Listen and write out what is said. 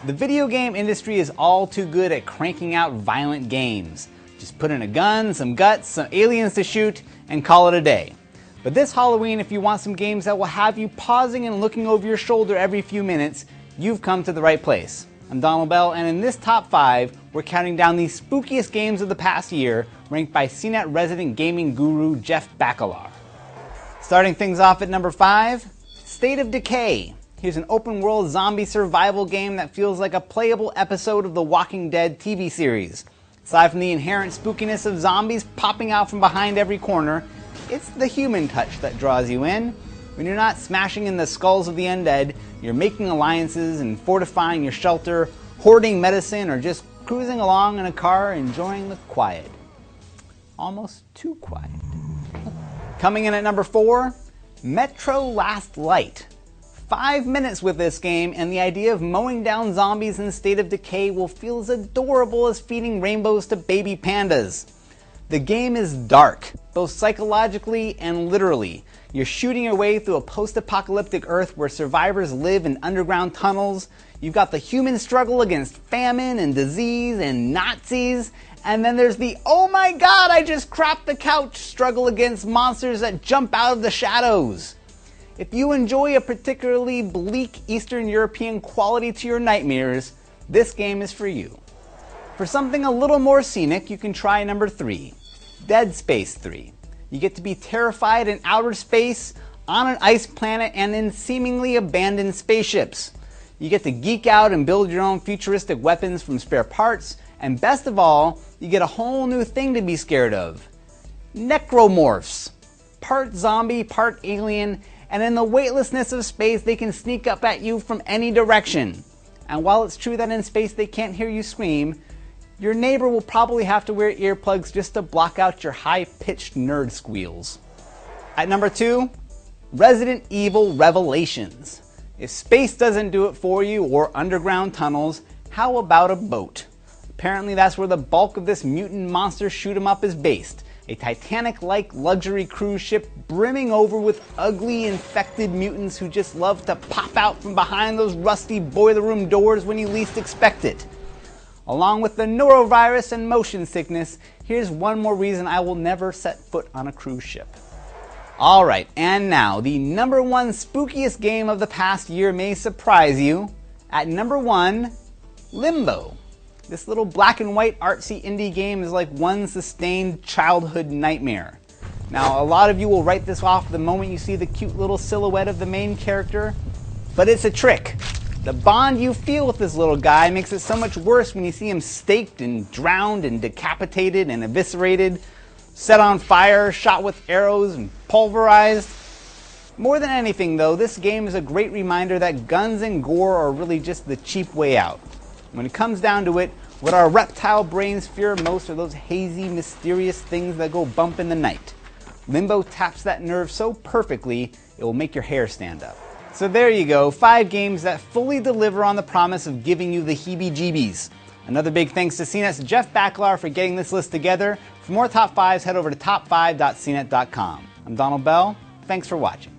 The video game industry is all too good at cranking out violent games. Just put in a gun, some guts, some aliens to shoot, and call it a day. But this Halloween, if you want some games that will have you pausing and looking over your shoulder every few minutes, you've come to the right place. I'm Donald Bell, and in this top 5, we're counting down the spookiest games of the past year, ranked by CNET resident gaming guru Jeff Bakalar. Starting things off at number 5, State of Decay. Here's an open-world zombie survival game that feels like a playable episode of the Walking Dead TV series. Aside from the inherent spookiness of zombies popping out from behind every corner, it's the human touch that draws you in. When you're not smashing in the skulls of the undead, you're making alliances and fortifying your shelter, hoarding medicine, or just cruising along in a car enjoying the quiet. Almost too quiet. Coming in at number 4, Metro Last Light. 5 minutes with this game, and the idea of mowing down zombies in State of Decay will feel as adorable as feeding rainbows to baby pandas. The game is dark, both psychologically and literally. You're shooting your way through a post-apocalyptic Earth where survivors live in underground tunnels. You've got the human struggle against famine and disease and Nazis. And then there's the, oh my god, I just crapped the couch struggle against monsters that jump out of the shadows. If you enjoy a particularly bleak Eastern European quality to your nightmares, this game is for you. For something a little more scenic, you can try number 3, Dead Space 3. You get to be terrified in outer space, on an ice planet, and in seemingly abandoned spaceships. You get to geek out and build your own futuristic weapons from spare parts, and best of all, you get a whole new thing to be scared of. Necromorphs. Part zombie, part alien, and in the weightlessness of space, they can sneak up at you from any direction. And while it's true that in space they can't hear you scream, your neighbor will probably have to wear earplugs just to block out your high-pitched nerd squeals. At number 2, Resident Evil Revelations. If space doesn't do it for you, or underground tunnels, how about a boat? Apparently that's where the bulk of this mutant monster shoot 'em up is based. A Titanic-like luxury cruise ship brimming over with ugly, infected mutants who just love to pop out from behind those rusty boiler room doors when you least expect it. Along with the norovirus and motion sickness, here's one more reason I will never set foot on a cruise ship. Alright, and now, the number 1 spookiest game of the past year may surprise you. At number 1, Limbo. This little black and white artsy indie game is like one sustained childhood nightmare. Now, a lot of you will write this off the moment you see the cute little silhouette of the main character, but it's a trick. The bond you feel with this little guy makes it so much worse when you see him staked and drowned and decapitated and eviscerated, set on fire, shot with arrows and pulverized. More than anything though, this game is a great reminder that guns and gore are really just the cheap way out. When it comes down to it, what our reptile brains fear most are those hazy, mysterious things that go bump in the night. Limbo taps that nerve so perfectly, it will make your hair stand up. So there you go, 5 games that fully deliver on the promise of giving you the heebie-jeebies. Another big thanks to CNET's Jeff Bakalar for getting this list together. For more top 5s, head over to top5.cnet.com. I'm Donald Bell. Thanks for watching.